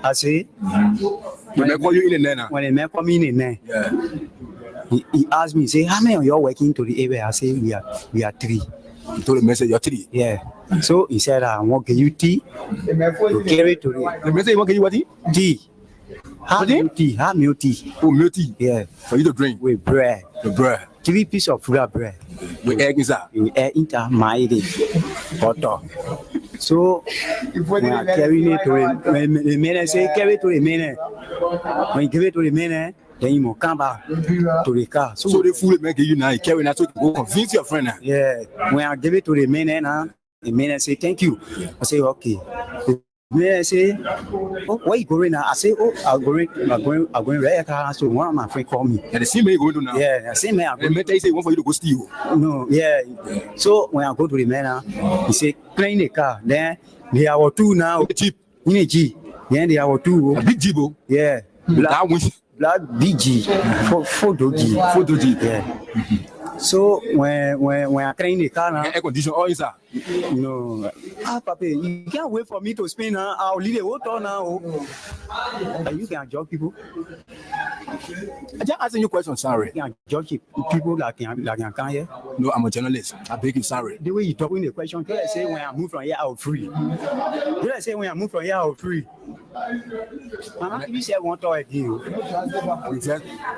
I say, when they call you in there, when they make come in there, yeah. he asked me, say, how many of you are working to the area? I say, we are 3. You told the message you're 3. Yeah. So he said, I want to give you tea to carry to the message you want to give you what? Tea. Have milk tea. Oh, milk tea. Yeah. For you to drink. With bread. The bread. 3 pieces of real bread. With egg inside. With egg inside my butter. So when I carry it to the man, say carry it to the man. When you give it to the man, then you must come back to the car. So the food make you now carry that to go convince your friend. Yeah. When I give it to the man, the man say thank you. I say okay. The man say, oh, where you going now? I say, oh, I'm going right car. So one of my friends called me. Yeah, the same man you going to now. Yeah, the same man. The man say want for you to go steal. No, yeah. So when I go to the man, he say clean the car. Then they are 2 now. Jeep. In a Jeep. Then they are 2. A big Jeep. Yeah. Black BG. Photo Jeep. Yeah. So when I clean the car now, air condition all inside. No, Papa, you can't wait for me to spin now. I'll leave the water now. You can judge people. I just asking you a question, sorry. You can judge people like you can here. No, I'm a journalist. I beg you, sorry. The way you talking the question, do I say when I move from here I'll free? Do I say when I move from here I'll free? You say I want to talk again.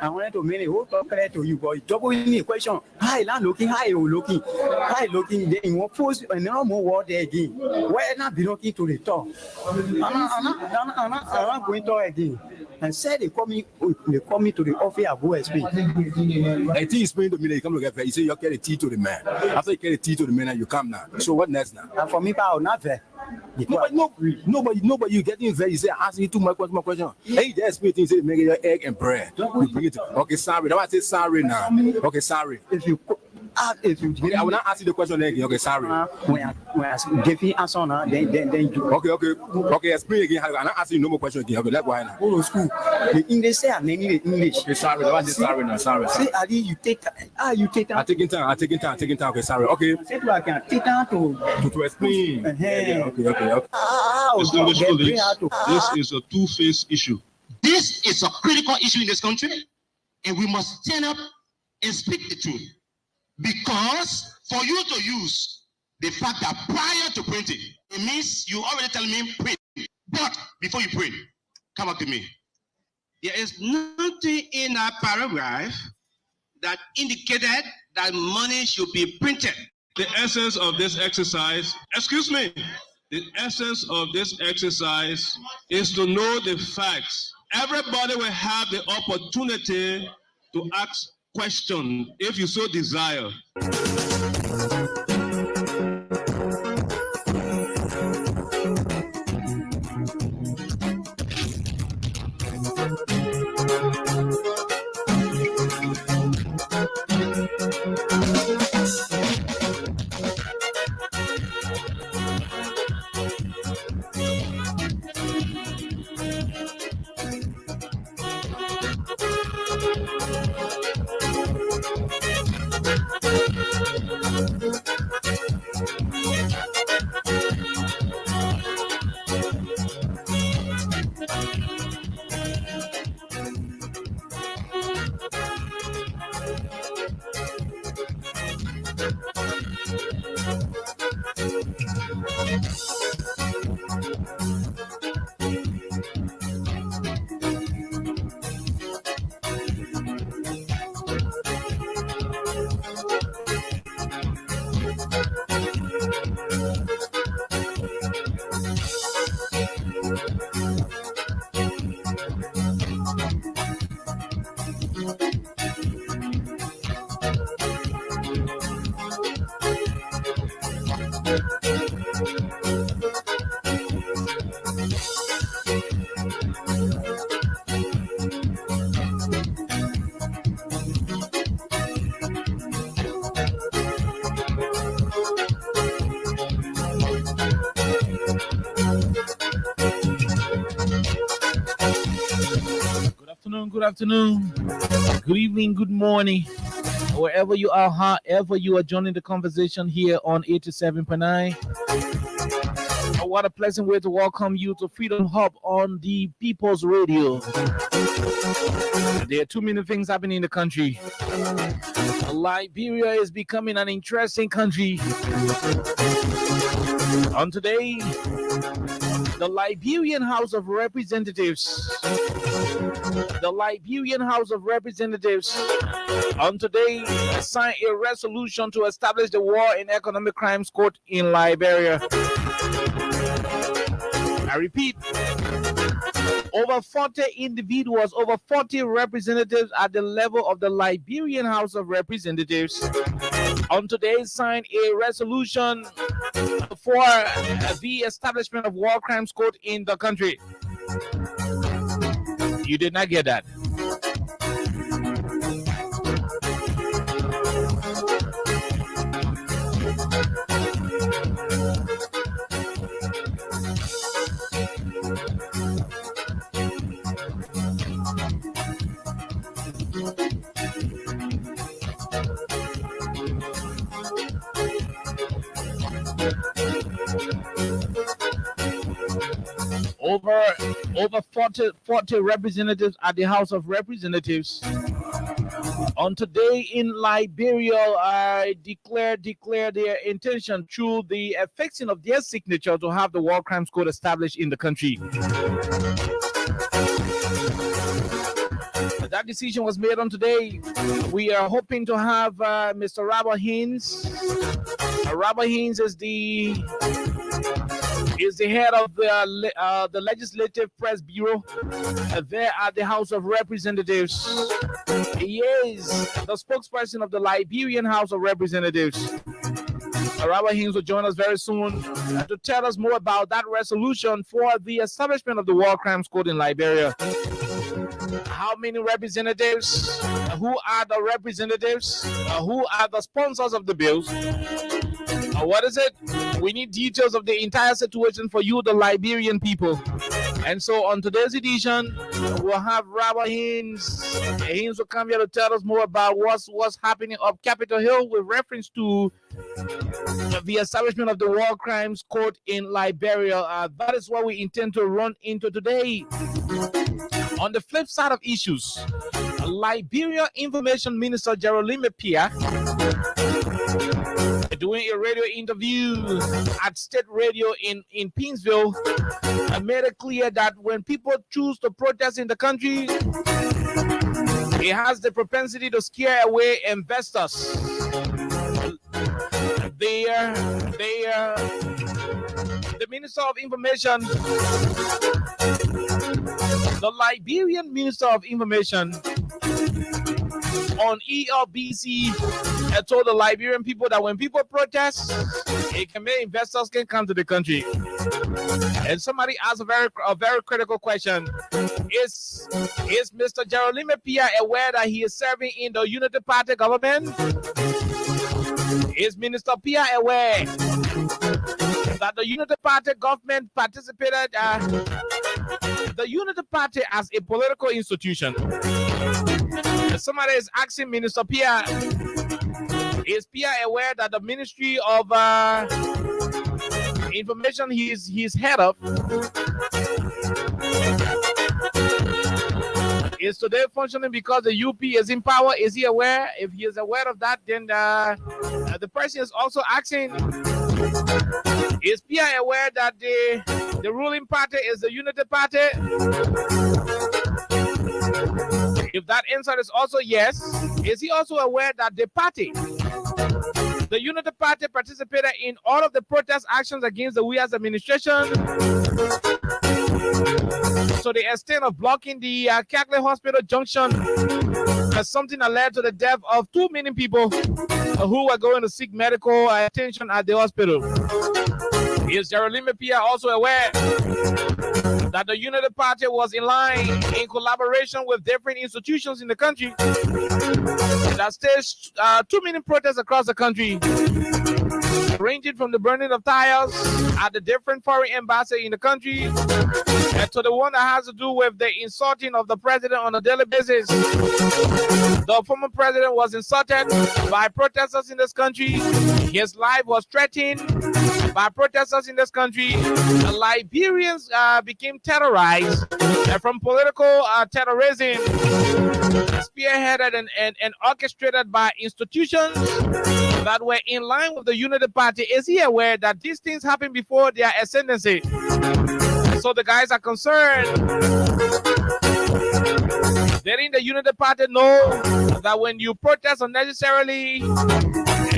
I wanted to make a whole talk clear to you, but you double in the question. Hi, looking, then you want force and no more word there again. Why not be looking to the top? I'm not going to again. And said they call me to the office at OSP. I think he's explained to me that you come to get fair. You say you carry tea to the man. After you carry tea to the man, you come now. So what next now? And for me, I'll not fair. Nobody, you getting very. You say asking you too much question. Hey, there's me things say make your egg and bread. You bring it. Okay, sorry. That's why I say sorry now. Okay, sorry. If you I will not ask you the question again. Okay, sorry. When I give you answer now, then you. Okay. Explain again. I'm not asking you no more question again. Okay, let's go now. Go to school. The English say I need the English. Okay, sorry. That's why I say sorry now. Sorry. Say Ali, you take time. I'm taking time. Okay, sorry. Okay. Say I can take time to explain. Okay. Distinguished colleagues, this is a two-faced issue. This is a critical issue in this country, and we must stand up and speak the truth. Because for you to use the fact that prior to printing, it means you already telling me print. But before you print, come up to me. There is nothing in that paragraph that indicated that money should be printed. The essence of this exercise, the essence of this exercise is to know the facts. Everybody will have the opportunity to ask question if you so desire. Good afternoon, good evening, good morning, wherever you are, however you are joining the conversation here on 87.9. A What a pleasant way to welcome you to Freedom Hub on the People's Radio. There are too many things happening in the country. Liberia is becoming an interesting country. On today, the Liberian House of Representatives on today signed a resolution to establish the War and Economic Crimes Court in Liberia. I repeat, over 40 individuals, over 40 representatives at the level of the Liberian House of Representatives on today signed a resolution for the establishment of War Crimes Court in the country. You did not get that. Over 40 representatives at the House of Representatives on today in Liberia declare their intention through the affixing of their signature to have the War Crimes Court established in the country. That decision was made on today. We are hoping to have Mr. Robert Haynes. Robert Haynes is the head of the Legislative Press Bureau there at the House of Representatives. He is the spokesperson of the Liberian House of Representatives. Robert Haynes will join us very soon to tell us more about that resolution for the establishment of the War Crimes Court in Liberia. How many representatives? Who are the representatives? Who are the sponsors of the bills? What is it? We need details of the entire situation for you, the Liberian people. And so on today's edition, we'll have Robert Haynes. Haynes will come here to tell us more about what's happening up Capitol Hill with reference to the establishment of the War Crimes Court in Liberia. That is what we intend to run into today. On the flip side of issues, Liberia Information Minister Geraldine Pia doing a radio interview at State Radio in Pinsville made it clear that when people choose to protest in the country, it has the propensity to scare away investors. The Minister of Information, the Liberian Minister of Information on ELBC told the Liberian people that when people protest, it can make investors can come to the country. And somebody asked a very critical question. Is Mr. Geraldine Pia aware that he is serving in the Unity Party government? Is Minister Pia aware that the Unity Party government participated the Unity Party as a political institution? Somebody is asking Minister Pia, is Pia aware that the Ministry of Information he's head of is today functioning because the UP is in power? Is he aware? If he is aware of that, then the person is also asking, is Pia aware that the ruling party is the Unity Party? If that answer is also yes, is he also aware that the party, the Unity Party, participated in all of the protest actions against the WIA's administration to the extent of blocking the Kakley Hospital junction as something that led to the death of 2 million people who were going to seek medical attention at the hospital? Is Geraldine Pia also aware that the Unity Party was in line in collaboration with different institutions in the country that staged 2 million protests across the country, ranging from the burning of tires at the different foreign embassies in the country and to the one that has to do with the insulting of the president on a daily basis. The former president was insulted by protesters in this country. His life was threatened. by protesters in this country. Liberians became terrorized from political terrorism, spearheaded and orchestrated by institutions that were in line with the Unity Party. Is he aware that these things happen before their ascendancy? So the guys are concerned. Letting the Unity Party know that when you protest unnecessarily,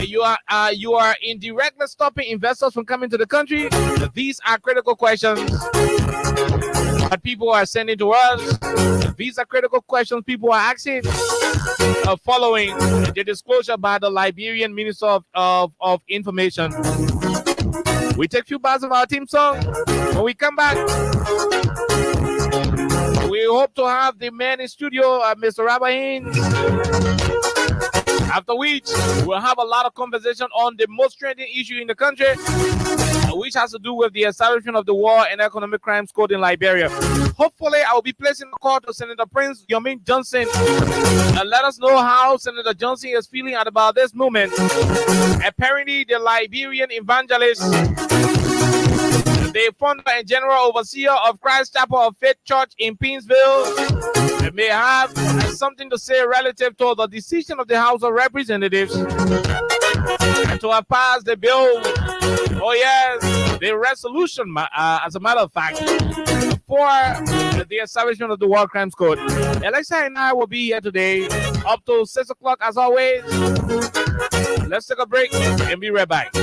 you are indirectly stopping investors from coming to the country. These are critical questions that people are sending to us. These are critical questions people are asking following the disclosure by the Liberian Minister of Information. We take a few bars of our team song. When we come back, we hope to have the man in studio, Mr. Rabaheen. After which, we'll have a lot of conversation on the most trending issue in the country, which has to do with the establishment of the War and Economic Crimes Code in Liberia. Hopefully, I will be placing a call to Senator Prince Yomin Johnson and let us know how Senator Johnson is feeling about this movement. Apparently, the Liberian evangelist, the founder and general overseer of Christ Chapel of Faith Church in Pinsville, may have something to say relative to the decision of the House of Representatives to have passed the bill. Oh yes, the resolution, as a matter of fact, for the establishment of the War Crimes Code. Alexa and I will be here today up to 6 o'clock as always. Let's take a break and be right back.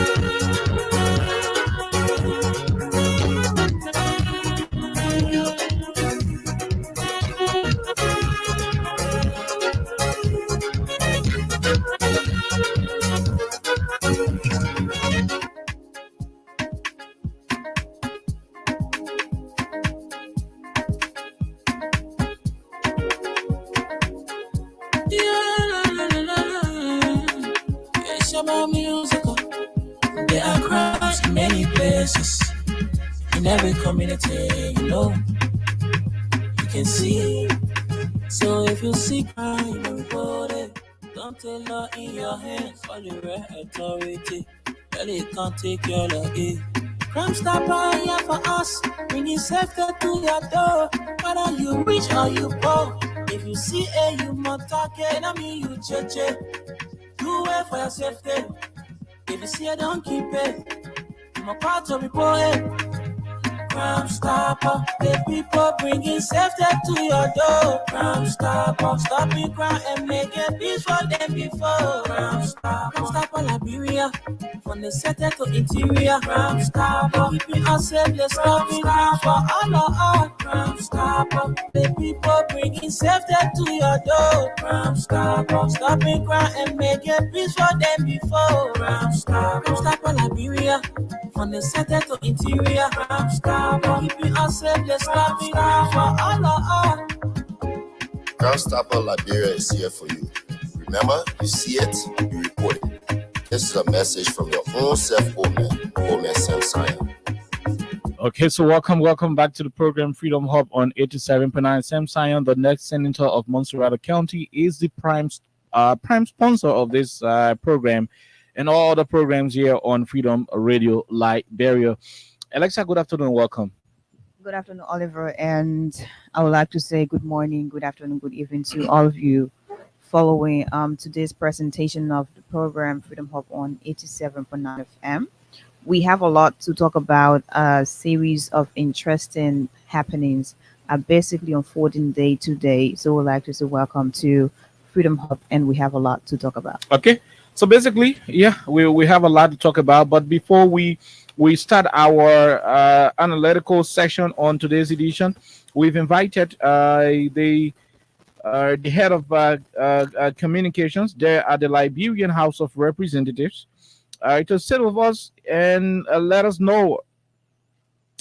Musical. There are crowds in many places, in every community, you can see. So if you see crime, report it. Don't take law in your hands, for the right authority. Well, it can't take your law. Crime stopper here for us, bringing safety to your door. Whether you rich or you poor, if you see you must talk it. I mean you cheche. You wait for your safety. If you see it, don't keep it. I'm a part of report. Crime stopper, the people bringing safety to your door. Crime stopper, stopping crime and making peace for them before. Crime stopper Liberia, from the center to interior. Crime stopper, keeping us safe, let's stop crime for all of us. Crime stopper, the people bringing safety to your door. Crime stopper, stopping crime and making peace for them before. Crime stopper Liberia, from the center to interior. Crime stopper, keeping us safe, let's stop crime for all of us. Crime Stopper Liberia is here for you. Remember, you see it, you report it. This is a message from your own self, Omen Sam Sion. Okay, so welcome back to the program Freedom Hub on 87.9. Sam Sion, the next senator of Montserrat County, is the prime sponsor of this program and all the programs here on Freedom Radio Liberia. Alexa, good afternoon, welcome. Good afternoon, Oliver, and I would like to say good morning, good afternoon, good evening to all of you following today's presentation of the program Freedom Hub on 87.9 FM. We have a lot to talk about. A series of interesting happenings are basically unfolding day to day. So we'd like to say welcome to Freedom Hub, and we have a lot to talk about. Okay, so basically, yeah, we have a lot to talk about, but before we start our analytical session on today's edition, we've invited the head of communications there at the Liberian House of Representatives to sit with us and let us know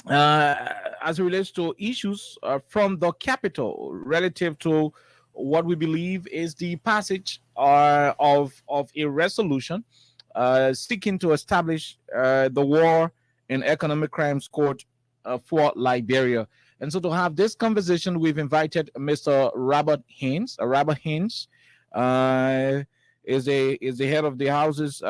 as it relates to issues from the capital relative to what we believe is the passage of a resolution seeking to establish the War and Economic Crimes Court for Liberia. And so to have this conversation, we've invited Mr. Robert Haynes. Robert Haynes is the head of the House's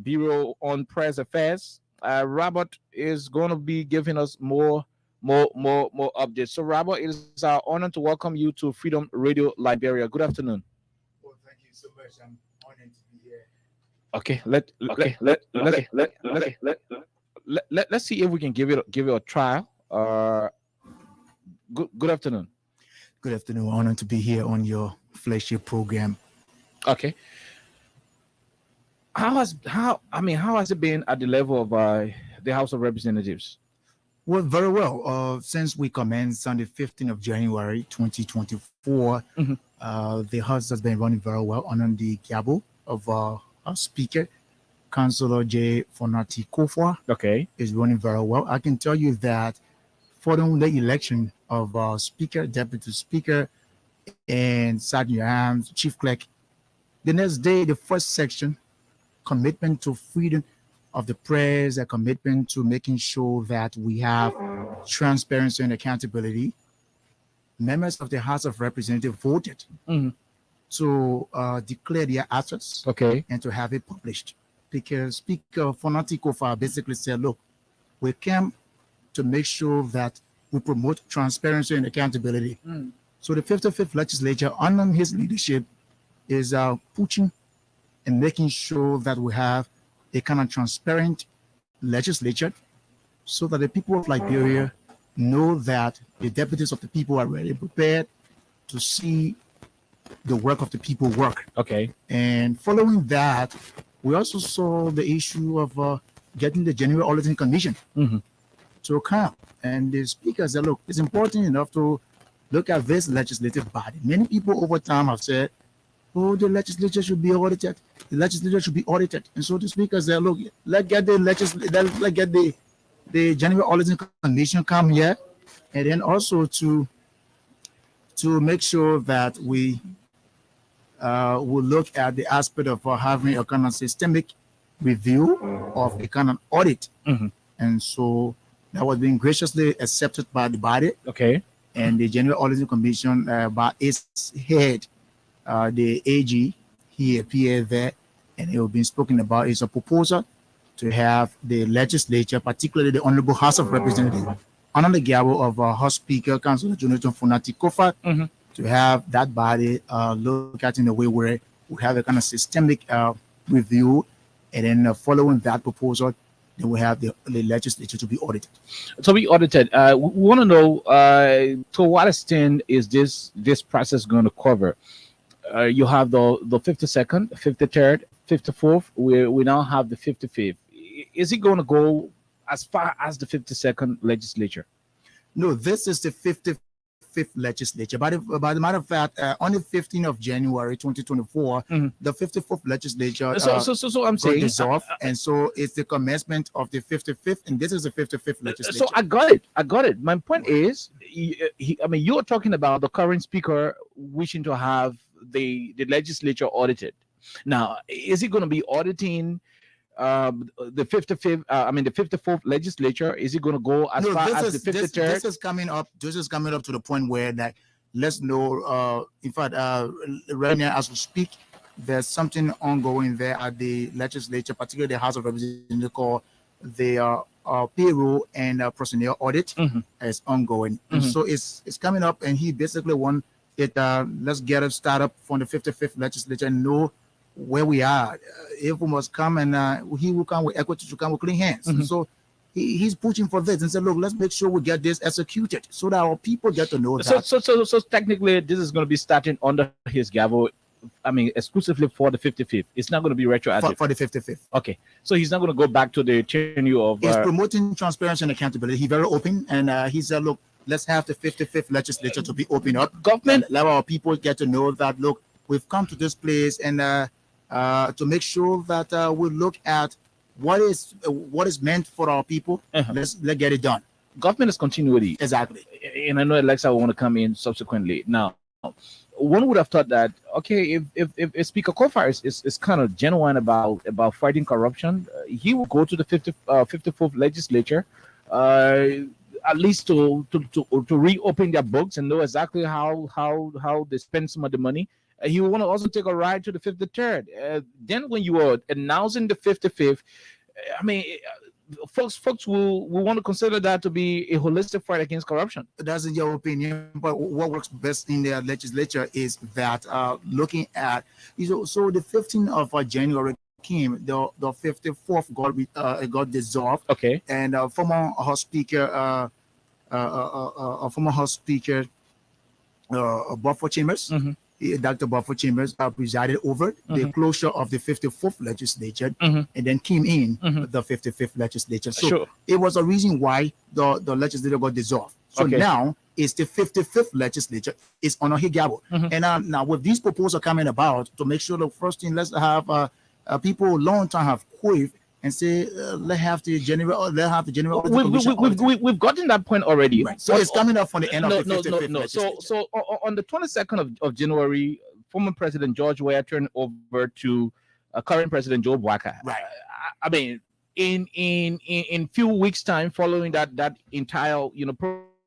Bureau on Press Affairs, Robert is going to be giving us more updates. So, Robert, it is our honor to welcome you to Freedom Radio Liberia. Good afternoon. Well, thank you so much. I'm honored to be here. Okay, let's see if we can give it a trial. Good afternoon. Good afternoon. Honored to be here on your flagship program. Okay. How has it been at the level of the House of Representatives? Well, very well. Since we commenced on the 15th of January 2024, the House has been running very well under the gavel of our Speaker, Councillor J. Fonati Kofwa. Okay. Is running very well. I can tell you that following the election of our Speaker, Deputy Speaker, and Sergeant Arms, Chief Clerk, the next day, the first section, commitment to freedom of the press, a commitment to making sure that we have transparency and accountability. Members of the House of Representatives voted to declare their assets and to have it published. Because Speaker Fonati Kofa basically said, look, we came to make sure that we promote transparency and accountability. So the 55th legislature, under his leadership, is pushing and making sure that we have a kind of transparent legislature so that the people of Liberia know that the deputies of the people are ready, prepared to see the work of the people work. Okay. And following that, we also saw the issue of getting the General Auditing Commission to come. And the speaker said, look, it's important enough to look at this legislative body. Many people over time have said, oh, the legislature should be audited. The legislature should be audited. And so the speaker said, look, let's get the General Auditing Commission come here, and then also to make sure that we will look at the aspect of having a kind of systemic review of the kind of audit. And so that was being graciously accepted by the body. Okay. And the General Auditing Commission, by its head, the AG, he appeared there, and it was being spoken about is a proposal to have the legislature, particularly the Honorable House of Representatives, under the gavel of House Speaker, Councillor Jonathan Fonati Kofa, to have that body look at in a way where we have a kind of systemic review, and then following that proposal, then we have the legislature to be audited. To be audited, we want to know to what extent is this process going to cover? You have the 52nd, 53rd, 54th. We now have the 55th. Is it going to go as far as the 52nd legislature? No, this is the 55th legislature. By the matter of fact, on the 15th of January 2024, the 54th legislature so I'm saying dissolved, and so it's the commencement of the 55th, and this is the 55th legislature. So I got it. My point is, you're talking about the current speaker wishing to have the legislature audited. Now, is it going to be auditing the 55th? The 54th legislature? Is it going to go as far as the 53rd? This is coming up. This is coming up to the point where, like, let's know. In fact, right now as we speak, there's something ongoing there at the legislature, particularly the House of Representatives, called the payroll and personnel audit is ongoing. And so it's coming up, and he basically wants it. Let's get it started from the 55th legislature and know where we are. If we must come, and he will come with equity to come with clean hands. And so he's pushing for this and said, look, let's make sure we get this executed so that our people get to know that. So technically, this is going to be starting under his gavel. Exclusively for the 55th. It's not going to be retroactive. For the 55th. Okay. So he's not going to go back to the tenure of... He's promoting transparency and accountability. He's very open. And he said, look, let's have the 55th legislature to be open up. Government... Let our people get to know that, look, we've come to this place, and to make sure that we look at what is meant for our people. Let's get it done. Government is continuity. Exactly. And I know Alexa will want to come in subsequently. Now, one would have thought that, okay, if Speaker Kofa is kind of genuine about fighting corruption, he will go to the 54th legislature, at least to reopen their books and know exactly how they spend some of the money. He will want to also take a ride to the 53rd. Then when you are announcing the 55th, folks will want to consider that to be a holistic fight against corruption. That's in your opinion, but what works best in the legislature is that looking at, so the 15th of January came, the 54th got dissolved. Okay. And former House Speaker, Buffer Chambers, Dr. Buffer Chambers presided over the closure of the 54th legislature, and then came in the 55th legislature. So it was a reason why the legislature got dissolved. So now it's the 55th legislature is on a Higabo. And now with these proposals coming about, to make sure the first thing, let's have people long time have quit and say let's have the general. We've gotten that point already. Right. So it's coming up from the end of the 55th legislature. So on the 22nd of January, former President George Weah turned over to current President Joe Bwaka. Right. I mean, in few weeks' time, following that entire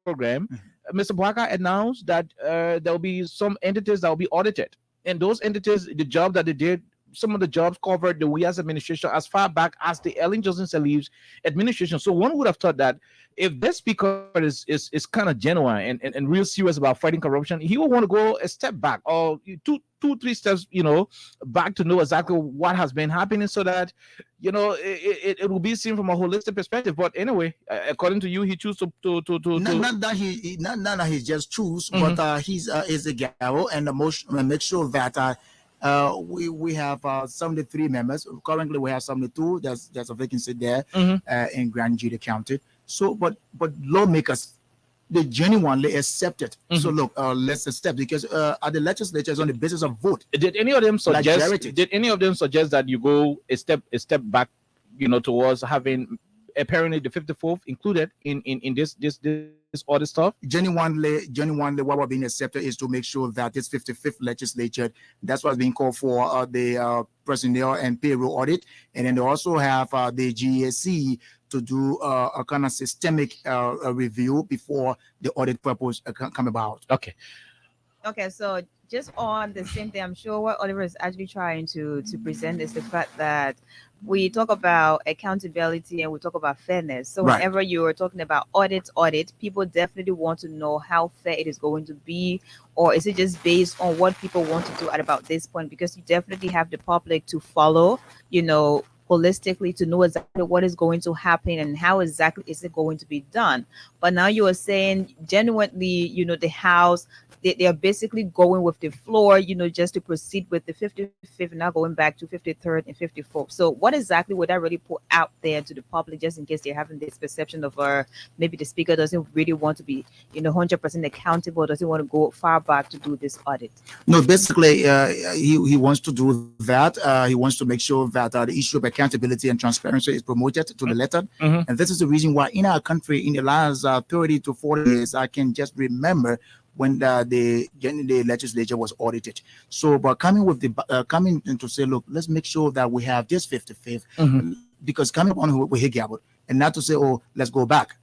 program, Mr. Bwaka announced that there will be some entities that will be audited, and those entities, the job that they did. Some of the jobs covered the WIA's administration as far back as the Ellen Johnson Sirleaf's administration. So one would have thought that if this speaker is kind of genuine and real serious about fighting corruption, he will want to go a step back or two, 3 steps, back to know exactly what has been happening, so that it will be seen from a holistic perspective. But anyway, according to you, he chose to not that he just choose, but he's is a gavel and make sure that. We have 73 members. Currently, we have 72. There's a vacancy there in Grand Judy County. So, but lawmakers, they genuinely accept it. So, look, let's accept, because at the legislature is on the basis of vote. Did any of them suggest? Did any of them suggest that you go a step back, towards having apparently the 54th included in this audit stuff? Genuinely, what we're being accepted is to make sure that this 55th legislature, that's what's being called for the personnel and payroll audit, and then they also have the GAC to do a kind of systemic review before the audit purpose come about. Okay, so just on the same thing, I'm sure what Oliver is actually trying to present is the fact that we talk about accountability and we talk about fairness. So whenever you're talking about audit, people definitely want to know how fair it is going to be, or is it just based on what people want to do at about this point? Because you definitely have the public to follow, holistically, to know exactly what is going to happen and how exactly is it going to be done. But now you are saying genuinely, the House, they are basically going with the floor, just to proceed with the 55th, now going back to 53rd and 54th. So what exactly would that really put out there to the public, just in case they're having this perception of maybe the speaker doesn't really want to be 100% accountable, doesn't want to go far back to do this audit? No, basically he wants to do that. He wants to make sure that the issue of accountability and transparency is promoted to the letter. And this is the reason why in our country in the last 30 to 40 years, I can just remember when the legislature was audited. So, but coming in to say, look, let's make sure that we have this 55th, because coming on with Higabo, and not to say, oh, let's go back.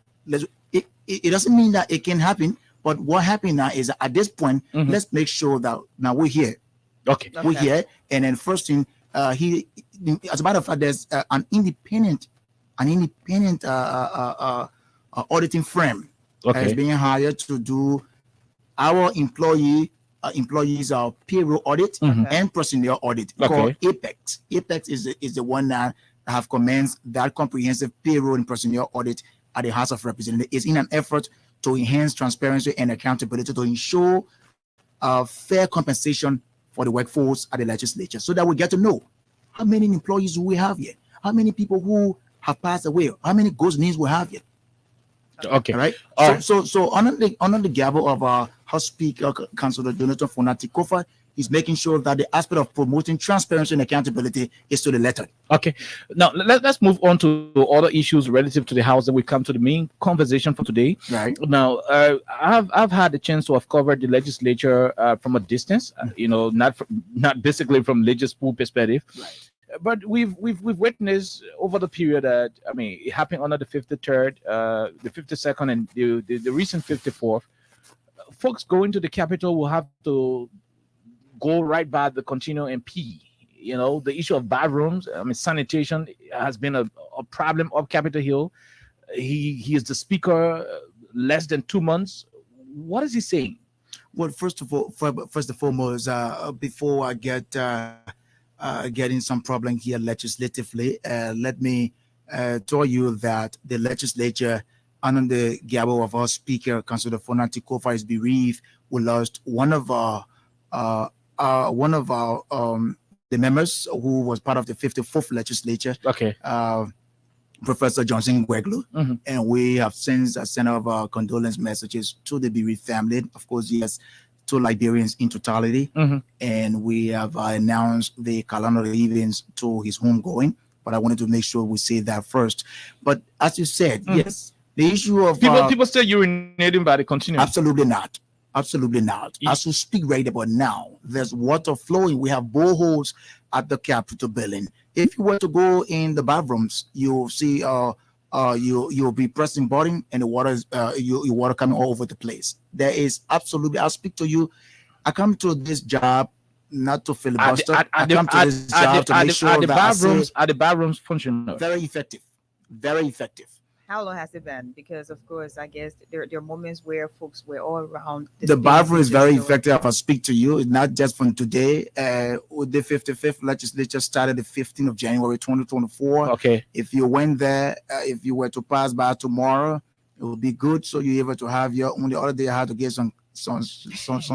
It doesn't mean that it can happen, but what happened now is at this point, let's make sure that now we're here. We're here, and then first thing, as a matter of fact, there's an independent auditing firm is being hired to do our employees payroll audit and personnel audit called Apex. Apex is the one that have commenced that comprehensive payroll and personnel audit at the House of Representatives. It's in an effort to enhance transparency and accountability to ensure fair compensation for the workforce at the legislature, so that we get to know how many employees do we have here, how many people who have passed away, how many ghost names we have here. Right. So under the gavel of House Speaker, Councilor Jonathan Fonati Kofa, is making sure that the aspect of promoting transparency and accountability is to the letter. Now let's move on to other issues relative to the House, and we come to the main conversation for today. Right. Now, I've had the chance to have covered the legislature from a distance, not basically from legislative perspective. Right. But we've witnessed over the period that, it happened under the 53rd, the 52nd, and the recent 54th. Folks going to the Capitol will have to go right by the continual MP The issue of bathrooms, sanitation has been a problem up Capitol Hill. He is the speaker less than 2 months. What is he saying? Well, first and foremost, before I getting some problem here legislatively, let me tell you that the legislature, under the gavel of our Speaker, Councilor Fonati Kofa, is bereaved. We lost one of our the members who was part of the 54th legislature. Okay. Professor Johnson Gweglu, and we have since sent our condolence messages to the bereaved family. Of course, yes, to Liberians in totality, and we have announced the calendar events to his homegoing. But I wanted to make sure we say that first. But as you said, yes, the issue of people still urinating by the continuum. Absolutely not. Absolutely not. As we speak right about now, there's water flowing. We have boreholes at the Capitol building. If you were to go in the bathrooms, you'll see you'll be pressing button and the water is your water coming all over the place. There is absolutely. I'll speak to you. I come to this job not to filibuster. I come to this job to make sure that the bathrooms functional. Very effective. Very effective. How long has it been? Because of course, I guess there are moments where folks were all around. The bathroom is very effective. I speak to you. It's not just from today. With the 55th legislature started the 15th of January 2024. Okay. If you went there, if you were to pass by tomorrow, it would be good. So you're able to have your own. The other day I had to get some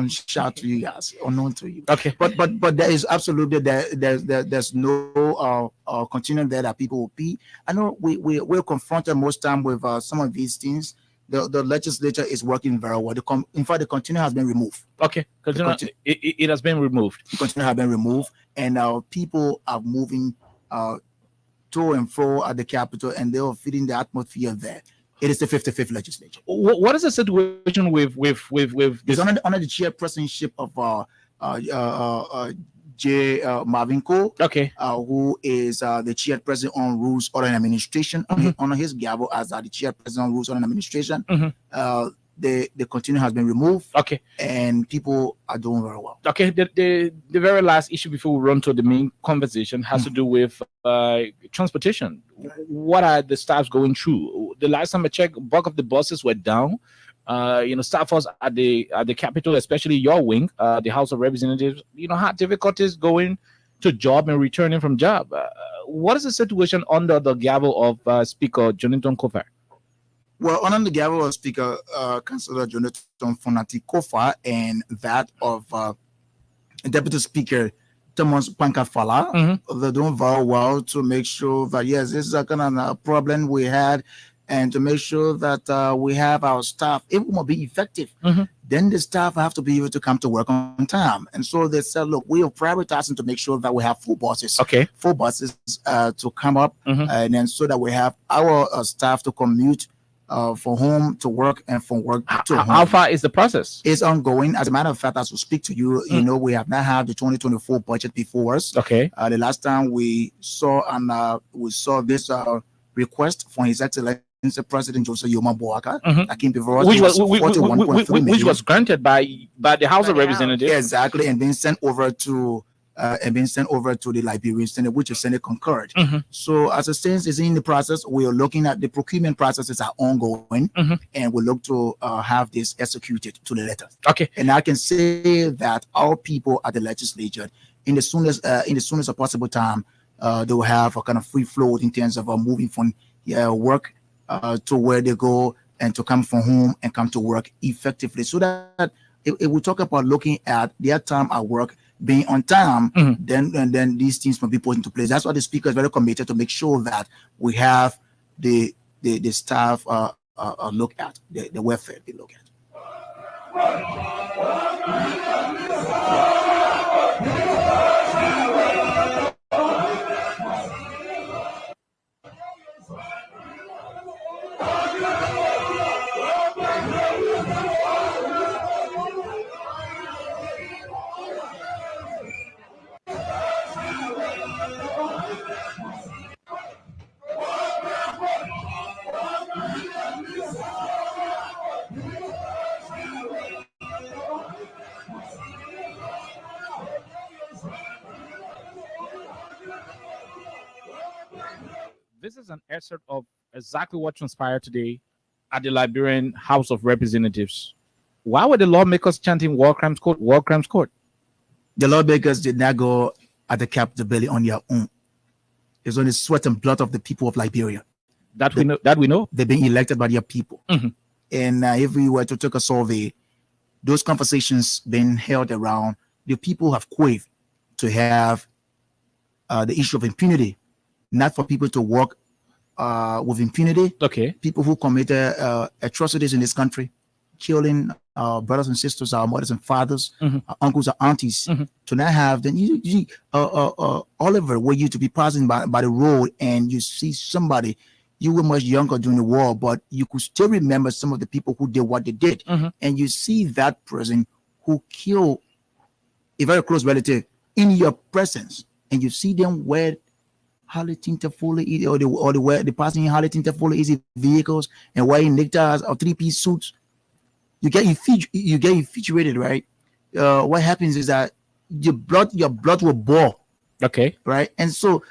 shout to you guys, unknown to you. Okay. But there is absolutely there's no continuum there that people will be. I know we're confronted most time with some of these things. The legislature is working very well. In fact, the continuum has been removed. Okay. It has been removed. The continuum has been removed, and people are moving to and fro at the Capitol, and they are feeding the atmosphere there. It is the 55th legislature. What is the situation with it's under the chairpersonship of J. Marvin Cole, okay, who is the chairperson on Rules, Order and Administration. On his gavel as the chairperson on Rules, Order and Administration. The continuum has been removed. Okay, and people are doing very well. Okay, the very last issue before we run to the main conversation has to do with transportation. What are the staffs going through? The last time I checked, bulk of the buses were down. Staffers at the Capitol, especially your wing, the House of Representatives, had difficulties going to job and returning from job. What is the situation under the gavel of Speaker Jonathan Kofa? Well, under the gavel of Speaker Councilor Jonathan Fonati Kofa and that of Deputy Speaker Thomas Pankafala, they're doing very well to make sure that, yes, this is a kind of a problem we had, and to make sure that we have our staff, if we want to be effective, then the staff have to be able to come to work on time. And so they said, look, we are prioritizing to make sure that we have full buses, to come up, and then so that we have our staff to commute from home to work and from work to home. How far is the process? It's ongoing. As a matter of fact, as we speak to you, we have not had the 2024 budget before us. Okay. The last time we saw this request from His Excellency President Joseph Yoma Boaka, that came before us, which was granted by the House of Representatives. Exactly, and then sent over to the Liberian Senate, which the Senate concurred. So as it stands, is in the process. We are looking at the procurement processes are ongoing, and we look to have this executed to the letter. Okay. And I can say that our people at the legislature, in the soonest possible time, they will have a kind of free flow in terms of moving from work to where they go and to come from home and come to work effectively. So that if we talk about looking at their time at work being on time, then these things must be put into place. That's why the Speaker is very committed to make sure that we have the staff look at the welfare they look at. This is an excerpt of exactly what transpired today at the Liberian House of Representatives. Why were the lawmakers chanting war crimes court, war crimes court? The lawmakers did not go at the Capitol building on their own. It's on the sweat and blood of the people of Liberia. We know. They've been elected by their people. Mm-hmm. And if we were to take a survey, those conversations being held around, the people have craved to have the issue of impunity, not for people to work with impunity. Okay. People who committed atrocities in this country, killing our brothers and sisters, our mothers and fathers, our uncles and aunties, to not have then Oliver, were you to be passing by the road and you see somebody, you were much younger during the war, but you could still remember some of the people who did what they did, and you see that person who killed a very close relative in your presence, and you see them wear highly tinted fully or the passing in highly tinted fully easy vehicles and wearing neckties or three-piece suits. You get infatuated, right? What happens is that your blood will boil. Okay. Right. And so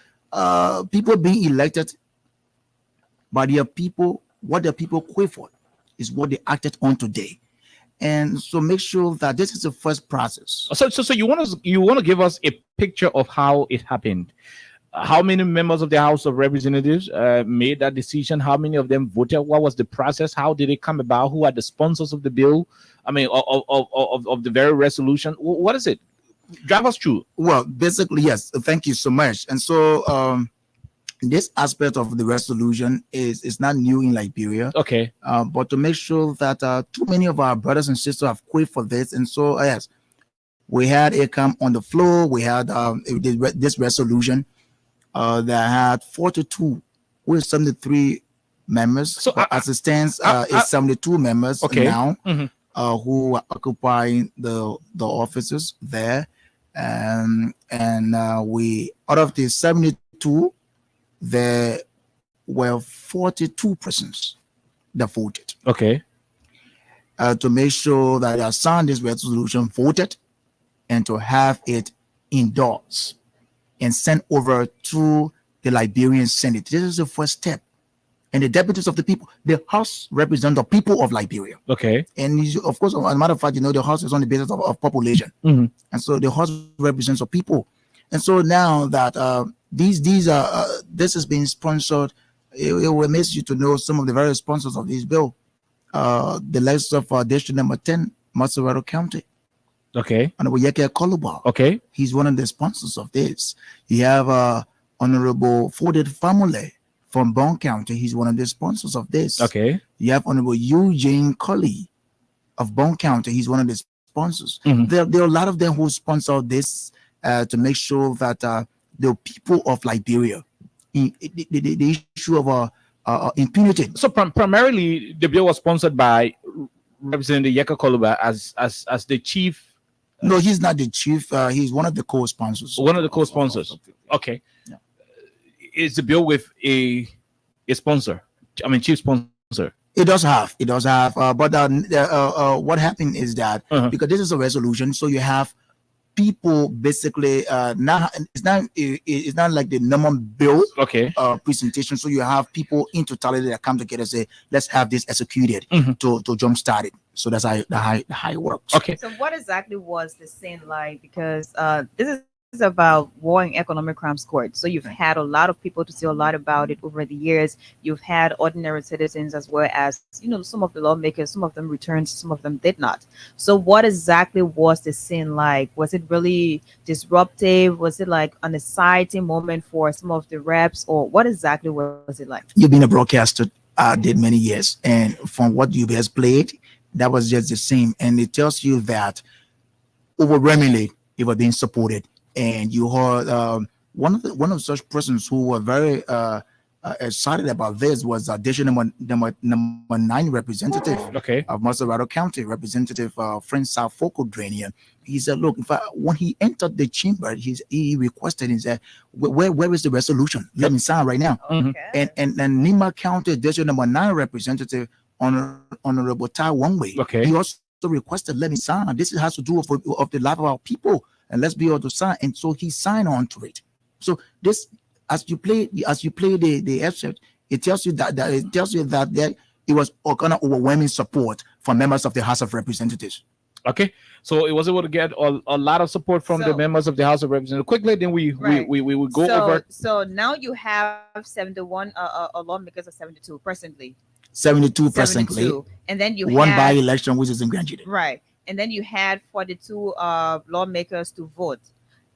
people being elected by their people, what their people crave for is what they acted on today. And so make sure that this is the first process. So you want to give us a picture of how it happened. How many members of the House of Representatives made that decision? How many of them voted? What was the process? How did it come about? Who are the sponsors of the bill? I mean, of the very resolution? What is it? Drive us through. Well, basically, yes. Thank you so much. And so this aspect of the resolution is not new in Liberia. Okay. But to make sure that too many of our brothers and sisters have quit for this. And so, yes, we had it come on the floor. We had this resolution that had 42 with 73 members. So as it stands, it's 72 members now who are occupying the offices there. And we, out of the 72, there were 42 persons that voted. Okay. To make sure that they signed this resolution, voted, and to have it endorsed and sent over to the Liberian Senate. This is the first step. And the deputies of the people, the House represent the people of Liberia. Okay. And of course, as a matter of fact, the House is on the basis of population. And so the House represents the people. And so now that this is being sponsored, it will amaze you to know some of the various sponsors of this bill. The likes of District Number 10, Matsurato County. Okay. Honorable Yeke Koluba. Okay. He's one of the sponsors of this. You have Honorable Forded Family from Bon County. He's one of the sponsors of this. Okay. You have Honorable Eugene Colley of Bon County. He's one of the sponsors. There are a lot of them who sponsor this to make sure that the people of Liberia, the issue of impunity. So primarily, the bill was sponsored by Representative Yeka Koluba as the chief. No, he's not the chief. He's one of the co-sponsors. One of the co-sponsors. Okay. Yeah. Is the bill with a sponsor? I mean, chief sponsor. It does have. But what happened is that because this is a resolution, so you have people basically it's not like the normal bill presentation. So you have people in totality that come together and say, let's have this executed to jumpstart it. So that's how it works. Okay. So what exactly was the scene like? Because this is about war and economic crimes court. So you've had a lot of people to say a lot about it over the years. You've had ordinary citizens as well as, some of the lawmakers, some of them returned, some of them did not. So what exactly was the scene like? Was it really disruptive? Was it like an exciting moment for some of the reps, or what exactly was it like? You've been a broadcaster, did many years, and from what you guys played, that was just the same. And it tells you that overwhelmingly it was being supported. And you heard one of such persons who were very excited about this was District number 9 representative of Matsurato County, Representative Frank Salfoko Drania. He said, look, when he entered the chamber, he requested, he said, where is the resolution? Let me sign right now. And Nima County District number 9 representative Honorable Tai Wangwei, he also requested, let me sign. This has to do with the life of our people, and let's be able to sign. And so he signed on to it. So this as you play the excerpt, it tells you that there it was all kind of overwhelming support from members of the House of Representatives. Okay, so it was able to get a lot of support from the So- members of the House of Representatives. Quickly, then we Right. we will go so, over. So now you have 71 lawmakers of 72 presently. 72 presently, 72. And then you one had by election, which is in Grand Judy. right. And then you had 42 lawmakers to vote.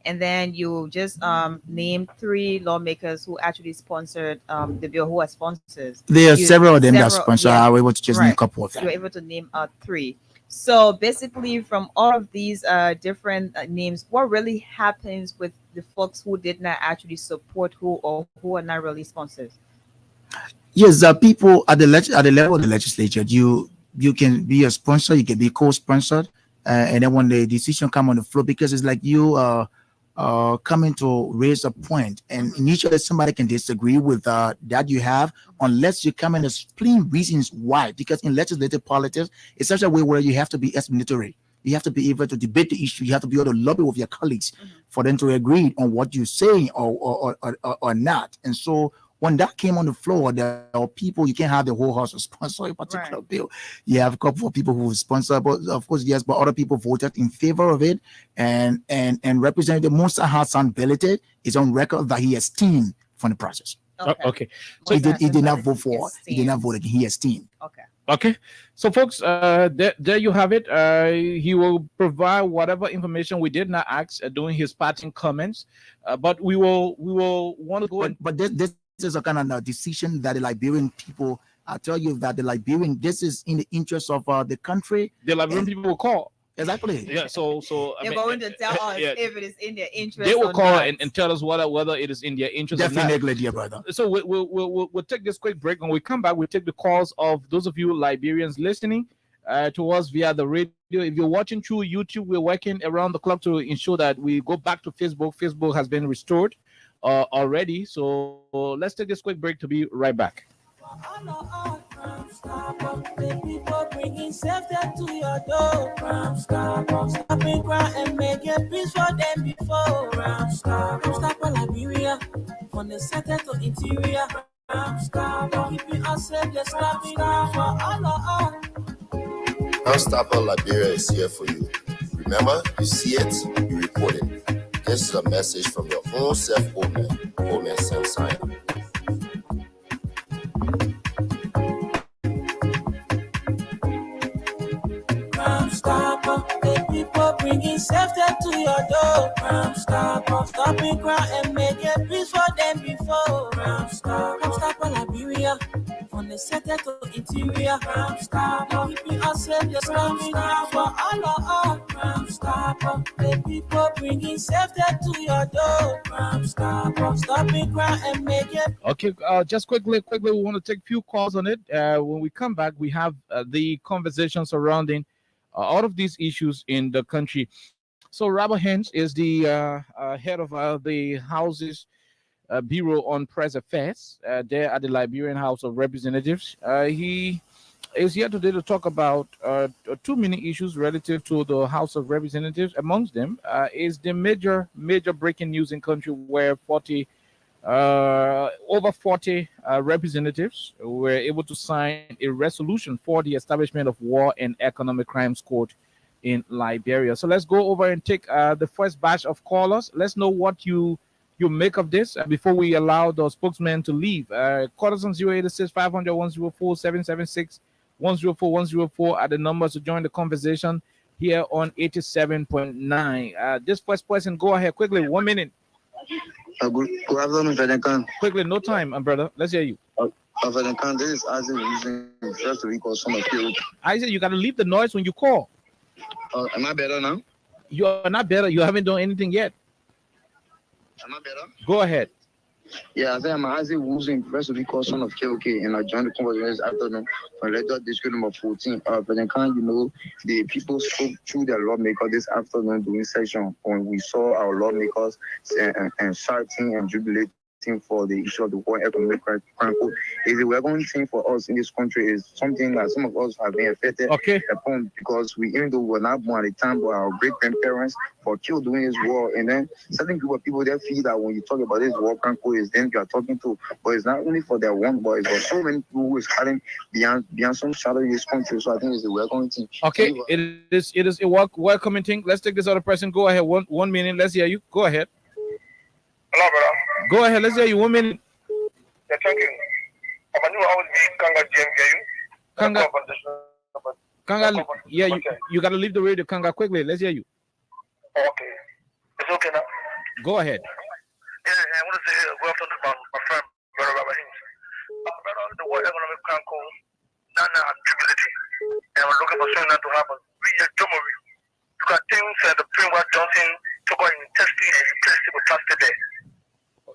And then you just named 3 lawmakers who actually sponsored the bill, who are sponsors. There are several of them that several- sponsor. yeah. I was able to just name a Right. couple of You were them. able to name 3. So basically, from all of these different names, what really happens with the folks who did not actually support who are not really sponsors? Yes, people at the level of the legislature, you can be a sponsor, you can be co-sponsored, and then when the decision come on the floor, because it's like you coming to raise a point, and initially somebody can disagree with that you have, unless you come and explain reasons why. Because in legislative politics, it's such a way where you have to be explanatory. You have to be able to debate the issue. You have to be able to lobby with your colleagues for them to agree on what you're saying or not. And so when that came on the floor, there are people, you can't have the whole house sponsor a particular bill. You have a couple of people who sponsor, but of course, yes, but other people voted in favor of it. And Representative Musa Hassan Belete is on record that he esteemed from the process. Okay. So he did not vote for, he did not vote again, he esteemed. Okay, so folks, there you have it. He will provide whatever information we did not ask during his parting comments, but we will want to go. But this is a kind of decision that the Liberian people, I tell you that the Liberian, this is in the interest of the country. The Liberian people will call. Exactly. Yeah. So they're going to tell us if it is in their interest. They will or call not. and tell us whether it is in their interest. Definitely, dear brother. So we'll take this quick break. When we come back, we'll take the calls of those of you Liberians listening to us via the radio. If you're watching through YouTube, we're working around the clock to ensure that we go back to Facebook. Facebook has been restored already. So let's take this quick break to be right back. The people bringing safety to your door. Stopping crime and making peace for them before. Stop Liberia from the center to interior. Keeping us safe, just stopping for all. Unstoppable Liberia is here for you. Remember, you see it, you report it. This is a message from your own Omen Sam Simon. The people bringing safety to your door. Stopping crime and making peace for them before. Stop Liberia from the center to interior. Keeping us safe, just stopping for all. The people bringing safety to your door. Stopping crime and making. Okay, just quickly, we want to take a few calls on it. When we come back, we have the conversation surrounding all of these issues in the country. So Robert Hens is the head of the House's Bureau on Press Affairs there at the Liberian House of Representatives. He is here today to talk about too many issues relative to the House of Representatives. Amongst them is the major breaking news in country where over 40 representatives were able to sign a resolution for the establishment of War and Economic Crimes Court in Liberia. So let's go over and take the first batch of callers. Let's know what you make of this before we allow the spokesman to leave. Call us on 086 500 104 776 104 104 are the numbers to join the conversation here on 87.9. This first person, go ahead quickly, 1 minute. Good afternoon, Fedenkan. Quickly, no time, brother. Let's hear you. Fedenkan, this is Isaac using first week or some of you. Isaac, you got to leave the noise when you call. Am I better now? You are not better. You haven't done anything yet. Am I better? Go ahead. Yeah, I say I'm Isaac using first week or son of KOK, and I joined the conversation this afternoon for letter district number 14. Fedenkan, the people spoke through their lawmaker this afternoon during session when we saw our lawmakers and shouting and jubilating thing for the issue of the World Economic Crime Code is the welcome thing for us in this country is something that some of us have been affected upon because we, even though we were not born at the time, but our great grandparents were killed during this war, and then certain group of people they feel that when you talk about this World Crime Code, is them you are talking to, but it's not only for their one, but it's for so many people who is hiding beyond some shadow in this country. So I think it's a welcoming thing. Okay, it is a welcoming thing. Let's take this other person. Go ahead. One minute. Let's hear you. Go ahead. Hello, brother. Go ahead. Let's hear you. 1 minute. Yeah, thank you. I'm a new Kanga Kanga. Kanga. Yeah, you got to leave the radio. Kanga, quickly. Let's hear you. Okay. It's okay now. Go ahead. Yeah, I want to say good afternoon to my friend, Brother Robert Hings. Brother, the World Economic Crime Code, not accountability. And we're looking for something to happen. We just don't worry. You got things that the Prince Johnson took on testing and replaced it with plastic there.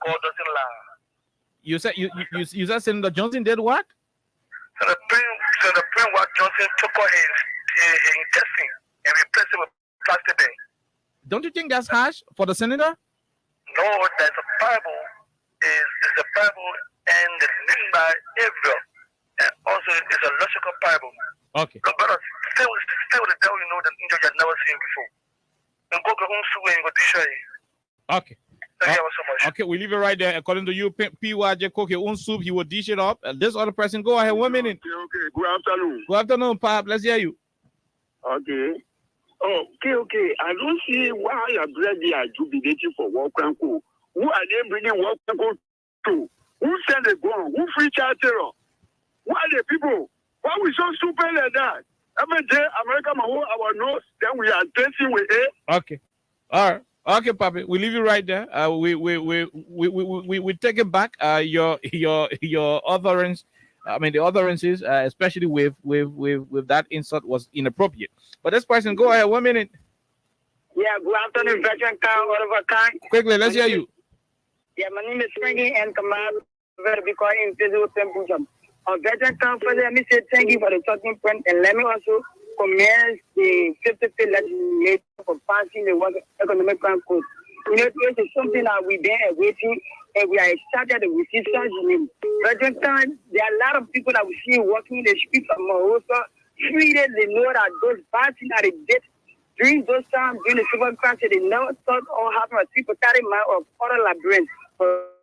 God doesn't lie. You said you said Senator Johnson did what? So the Prince Johnson took on his testing and replaced it with plastic there. Don't you think that's harsh for the senator? No, there's a Bible. Is a Bible and it's written by Israel. And also it's a logical Bible. Okay. Look, brother, stay with the devil you know that angel you had never seen before. And go to home and go to show you. Okay. Thank you so much. Okay, we leave it right there. According to you, PYJ cook your own soup, he will dish it up. This other person, go ahead. 1 minute. Okay. Good afternoon. Good afternoon, Pop. Let's hear you. Okay. Okay. I don't see why your brother are jubilating for World Crime Code. Who are they bringing World Crime Code to? Who sent the gun? Who free child terror? Who are the people? Why we so stupid like that? Every day, America might hold our nose, then we are dancing with it. Okay. All right. Okay, Papi. We leave you right there. We take it back. Your utterance. I mean, the utterances, especially with that insult, was inappropriate. But this person, go ahead. 1 minute. Yeah, good afternoon, Veteran Khan, Oliver Khan. Quickly, let's hear you. Yeah, my name is Frankie and Kamal. Very big in physical temperature. Veteran Khan, first let me say thank you for the talking point, and let me also commend the 55th legislature for passing the World Economic Crime Code. You know, it is something that we've been waiting, and we are excited to receive such news. Veteran Khan, there are a lot of people that we see walking in the streets of Marosa. Freely, they know that those bad things that they did during those times, during the civil crisis, they never thought all happened to people carrying mind of other labyrinth.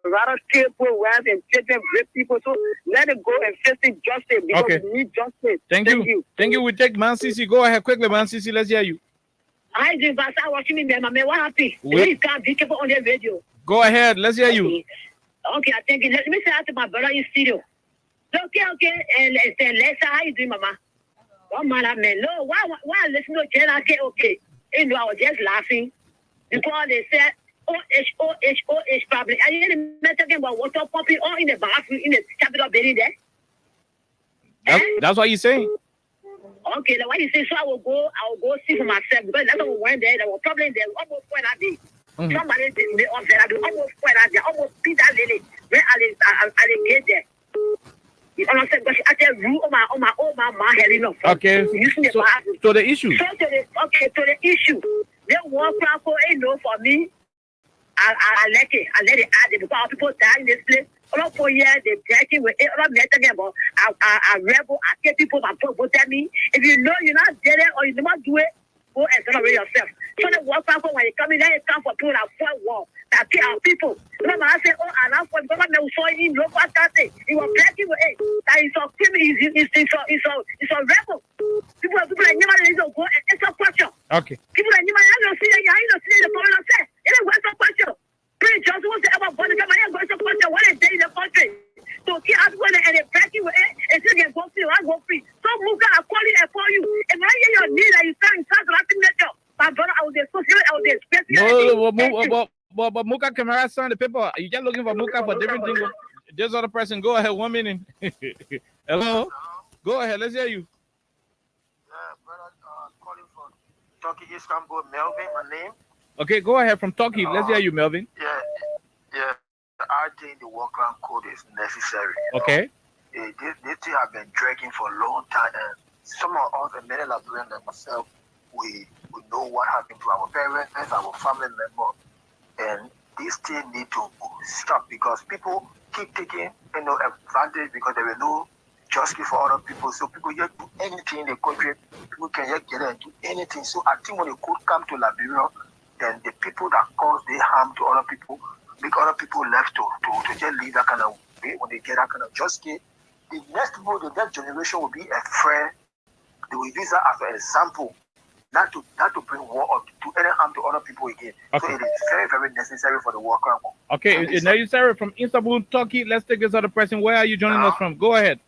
Rather kill poor wives and children, rape people. So let it go and face it justice because we need justice. Thank you. Thank you. We take Man Sisi. Go ahead quickly, Man Sisi. Let's hear you. I just watching me, man. What happened? Please can't be careful on the radio. Go ahead. Let's hear you. Okay, I think let me say out to my brother in studio. Okay. And let's how you doing, Mama? Oh man, no, why listen to Jen? I say okay. You know, I was just laughing because they said OH probably. I didn't talking about water pumping all in the bathroom in the Capitol building there. That's what you're saying. Okay, then what you say? So I will go see for myself because that's what we went there. There was problem there. Almost point out there. Somebody did me up there. I almost point out there. Almost beat that lady. When I get there. You understand? But I tell you, my hell enough. Okay. So the issue. So to the issue. They walk around for for me. I let it add it because people die in this place. All 4 years they breaking with it. All I'm talking about I rebel. I tell people my people tell me if you know you're not there or you don't do it, go and celebrate yourself. So they walk around when you come in there, it's time for people that fight war. That kill our people. Remember I say, and I'm for the government who saw in local country. He was breaking with it. That is a criminal. It's a rebel. People like never go and it's a question. Okay. People like never see the problem say. It was a question. Prince Johnson was ever born. Come here, go to question. What is there in the country? So he asked when and they breaking with it. And still get go free. I go free. So Muka, I call it for you. And when I hear your need that you stand in charge of that, my brother, I was expecting. No, but Muka Camara signed the paper. You just looking for Muka for different things. This other person, go ahead. 1 minute. Hello? Go ahead. Let's hear you. Yeah, brother, calling from Turkey, Istanbul, Melvin, my name. Okay, go ahead from Turkey. Let's hear you, Melvin. Yeah. I think the World Crime Code is necessary. Okay. This thing have been dragging for a long time, and some of us, and many Liberians like myself, we know what happened to our parents, our family members, and this thing need to stop because people keep taking advantage because there were no justice for other people. So people just do anything in the country. People can just get and do anything. So I think when the could come to Liberia, then the people that cause the harm to other people, make other people left to just live that kind of way. When they get that kind of justice, the next people, the next generation will be afraid. They will use that as an example, not to bring war or to do any harm to other people again. Okay. So it is very, very necessary for the war crime. Okay, now you Sarah from Istanbul, Turkey. Let's take this other person. Where are you joining us from? Go ahead.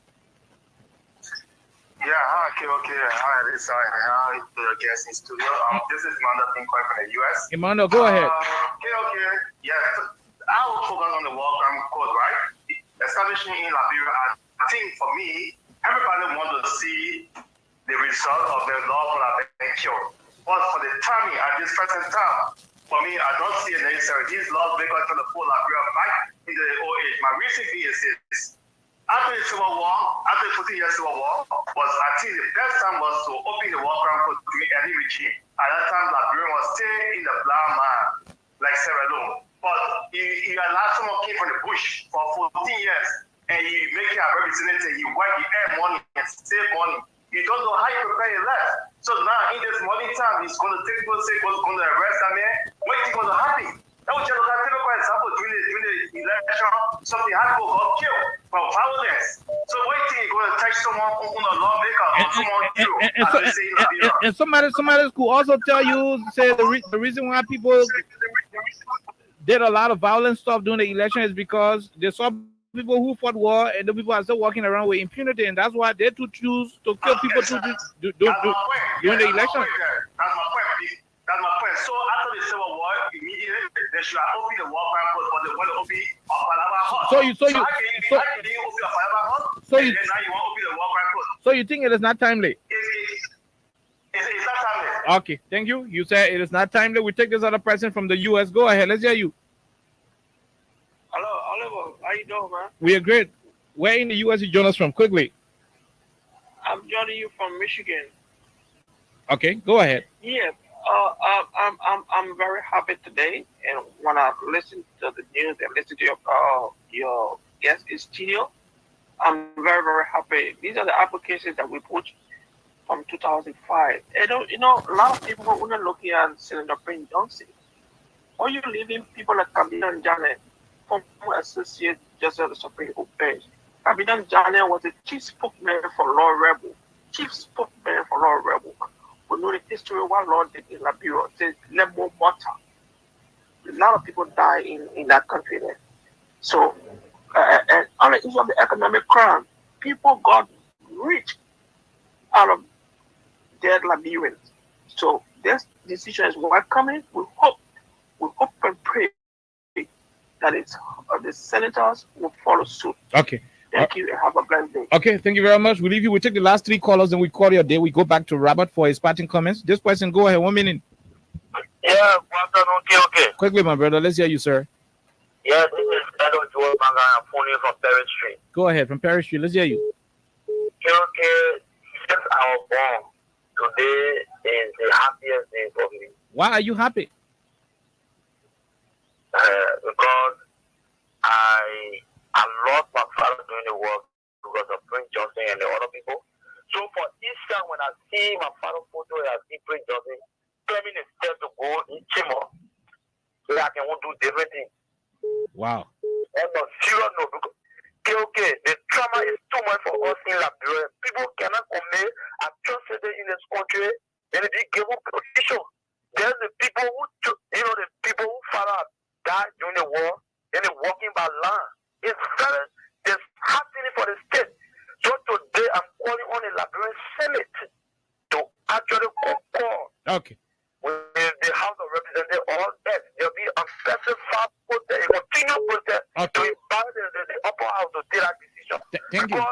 Yeah, hi, okay. Hi, this is hi, the guest in studio. This is Emmanuel Pincoy from the US. Emmanuel, go ahead. Okay. Yeah, I will focus on the war crime code, right? Establishing in Liberia, I think for me, everybody wants to see the result of the law that being cured. But for the timing at this present time, for me, I don't see it necessary. These laws make us trying to pull Liberia back into the old age. My reason being is this. After the Civil War, after the 40 years Civil War, I think the best time was to open the war crime code to any regime. At that time, Liberia was still in the blind man, like Sierra Leone. But you allow someone came from the bush for 14 years, and you make it a representative, you work, you earn money, and save money. You don't know how you prepare your life. So now, in this money time, he's going to take people, say, going to arrest them, man. What do you think going to happen? That was just a typical example during the election. Something happened, got killed from violence. So what do you think you're going to touch someone on a lawmaker or someone killed? And somebody could also tell you, say the reason why people did a lot of violent stuff during the election is because they saw people who fought war and the people are still walking around with impunity, and that's why they to choose to kill people during the election. That's my point. So after the Civil War, immediately they should have opened the war crime code for the one to open a Palava Hut. So you open a Palava Hut, and then now you want to open the war crime code. So you think it is not timely? It's not timely. Okay, thank you. You said it is not timely. We take this other person from the US. Go ahead. Let's hear you. Hello, Oliver. How you doing, man? We are great. Where in the US you join us from? Quickly. I'm joining you from Michigan. Okay, go ahead. Yeah. I'm very happy today, and when I listen to the news and listen to your guest in studio, I'm very, very happy. These are the applications that we put from 2005. And a lot of people were not looking at Senator Prince Johnson. Or you're leaving people like Kabinet Janet, former associate justice of the Supreme Court bench. Kabinet Janet was the chief spokesman for Law Rebel. We know the history of what Lord did in Liberia. Says Lebo Water. A lot of people die in that country there. So, and on the issue of the economic crime, people got rich out of dead Liberians. So this decision is welcoming. We hope and pray that the senators will follow suit. Okay. Thank you and have a blessed day. Okay, thank you very much. We leave you. We take the last three callers and we call your day. We go back to Robert for his parting comments. This person, go ahead. 1 minute. Yeah, okay. Quickly, my brother. Let's hear you, sir. Yeah, this is Edo Joel Manga. I'm phoning from Perry Street. Go ahead, from Perry Street. Let's hear you. Okay. Since I was born, today is the happiest day for me. Why are you happy? Because I lost my father doing the work because of Prince Johnson and the other people. So for each time when I see my father's photo and I see Prince Johnson, tell me the step to go in Chimo so that I can do different things. Wow. On a serious note, okay, the trauma is too much for us in Liberia. People cannot commit atrocities in this country and they give up position. There's the people who father died during the war, and they're walking by land. It's happening for the state. So today I'm calling on the Liberian Senate to actually concord with the House of Representatives all that. There'll be a specified protest, a continued protest to empower the upper house to take that decision. Thank you.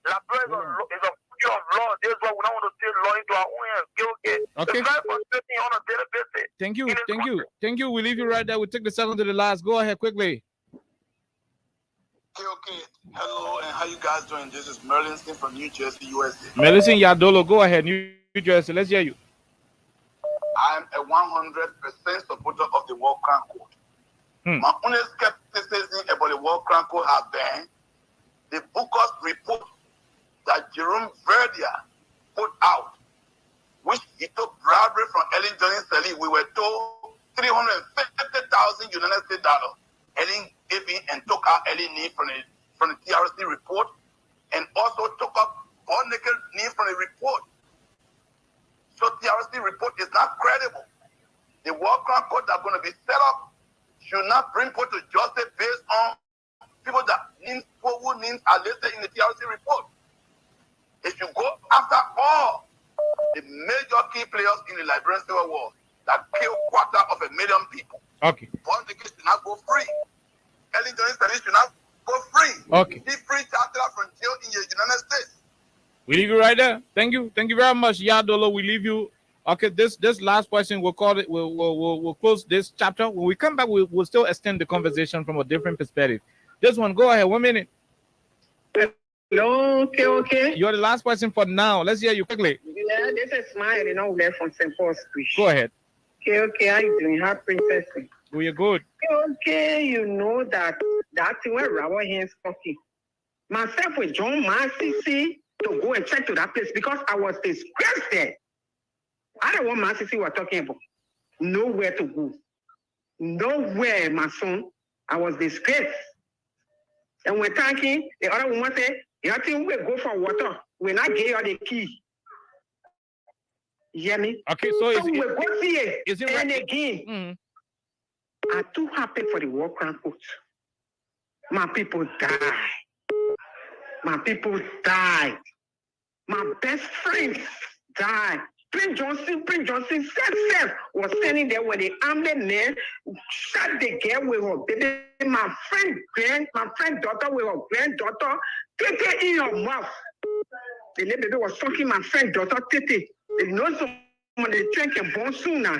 Liberia is a future of law. This is why we don't want to take law into our own hands. Okay. Okay. It's very frustrating on a daily basis. Thank you. We leave you right there. We take the second to the last. Go ahead quickly. Okay. Hello, and how you guys doing? This is Merlin from New Jersey, USA. Merlin Yadolo, go ahead. New Jersey. Let's hear you. I'm a 100% supporter of the war crime code. My only skepticism about the World Crime Code has been the bogus report that Jerome Verdier put out, which he took bribery from Ellen Johnson Sirleaf. We were told $350,000 United States dollars. Ellen gave in and took out Ellen name from the TRC report, and also took up all naked name from the report. So TRC report is not credible. The World Crime Code that are going to be set up should not bring people to justice based on people whose names are listed in the TRC report. It should go after all the major key players in the Liberian Civil War that killed 250,000 people. Okay. Paul Nichols should not go free. Ellen Johnson Sirleaf should not go free. Okay. He free charter from jail in the United States. We leave you right there. Thank you. Thank you very much, Yadolo. We leave you. Okay, this last question, we'll call it. We'll close this chapter. When we come back, we'll still extend the conversation from a different perspective. This one, go ahead. 1 minute. Hello, okay. You're the last person for now. Let's hear you quickly. Yeah, this is Smile, there from St. Paul's Street. Go ahead. Okay, how you doing? How princess? Oh, you're good. Okay, you know that thing where Robert Hands talking. Myself with John Massey to go and check to that place because I was disgraced there. I don't want Massey we're talking about. Nowhere to go. Nowhere, my son. I was disgraced. And we're talking, the other woman said, you think we'll go for water. We're not gave her the key. You hear me? Okay, so we'll go see it. Is it and right? Again, I'm too happy for the World Crime Code. My people died. My people died. My best friends died. Prince Johnson self was standing there when the armed men shot the girl with her baby. My friend daughter with her granddaughter, Tete in her mouth. The little baby was talking my friend daughter, Tete. They know someone they drink and born soon now.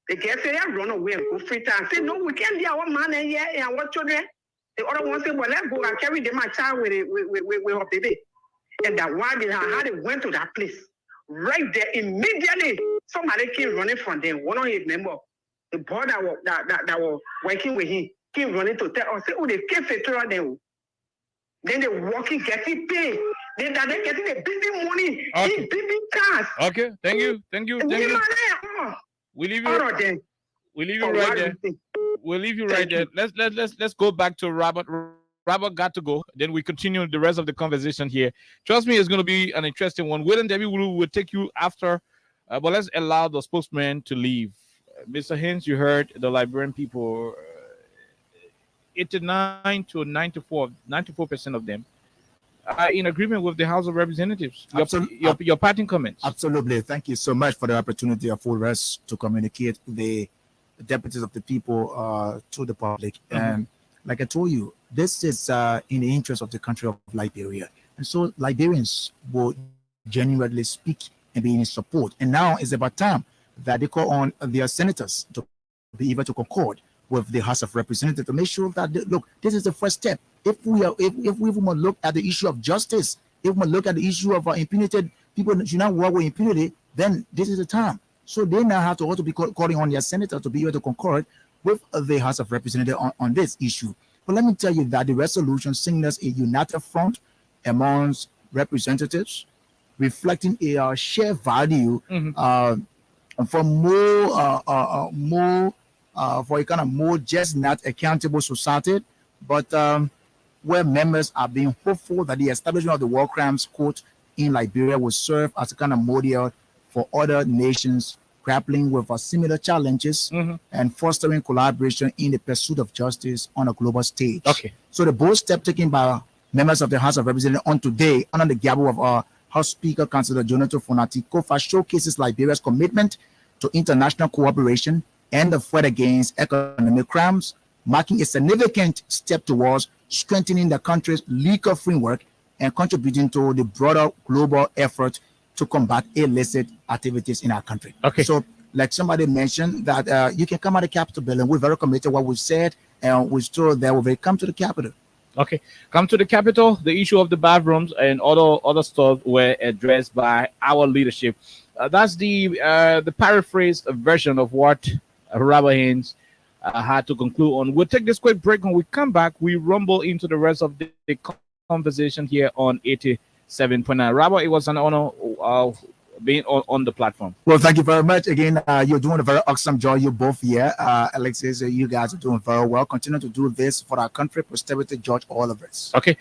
The girl said, I run away and go free time. I said, no, we can't be our man and yeah, and our children. The other one said, well, let's go and carry them my child with her baby. And that why how they went to that place. Right there, immediately, somebody came running from them. One of his members, the boy that was working with him, came running to tell us, oh, they came to them. Then they walking, getting paid. Then they're getting a busy money, Okay. busy cars. Okay, thank you. We leave you. We leave you right there. We'll leave you right there. Let's go back to Robert. Robert got to go. Then we continue the rest of the conversation here. Trust me, it's going to be an interesting one. Will and Debbie will take you after, but let's allow the spokesman to leave. Mr. Haynes, you heard the Liberian people. 89 to 94% of them are in agreement with the House of Representatives. Your parting comments. Absolutely. Thank you so much for the opportunity for us to communicate the deputies of the people to the public. And like I told you, this is in the interest of the country of Liberia. And so Liberians will genuinely speak and be in support. And now it's about time that they call on their senators to be able to concord with the House of Representatives to make sure that, look, this is the first step. If we want to look at the issue of justice, if we want to look at the issue of impunity, people should not work with impunity, then this is the time. So they now have to also be calling on their senators to be able to concord with the House of Representatives on this issue. But let me tell you that the resolution signals a united front amongst representatives, reflecting a shared value for for a kind of more just not accountable society, but where members are being hopeful that the establishment of the War Crimes Court in Liberia will serve as a kind of model for other nations grappling with similar challenges and fostering collaboration in the pursuit of justice on a global stage. Okay. So the bold step taken by members of the House of Representatives on today, under the gavel of our House Speaker, Councillor Jonathan Fonati Kofa, showcases Liberia's commitment to international cooperation and the fight against economic crimes, marking a significant step towards strengthening the country's legal framework and contributing to the broader global effort to combat illicit activities in our country. Okay. So, like somebody mentioned, that you can come at the Capitol building. We're very committed to what we said, and we're still there. We'll come to the Capitol. Okay, come to the Capitol. The issue of the bathrooms and other stuff were addressed by our leadership. That's the paraphrased version of what Robert Haynes had to conclude on. We'll take this quick break. When we come back, we rumble into the rest of the conversation here on 87.9. Robert, it was an honor being on the platform. Well, thank you very much. Again, you're doing a very awesome job. You both here. Alexis, you guys are doing very well. Continue to do this for our country, posterity, George, all of us. Okay.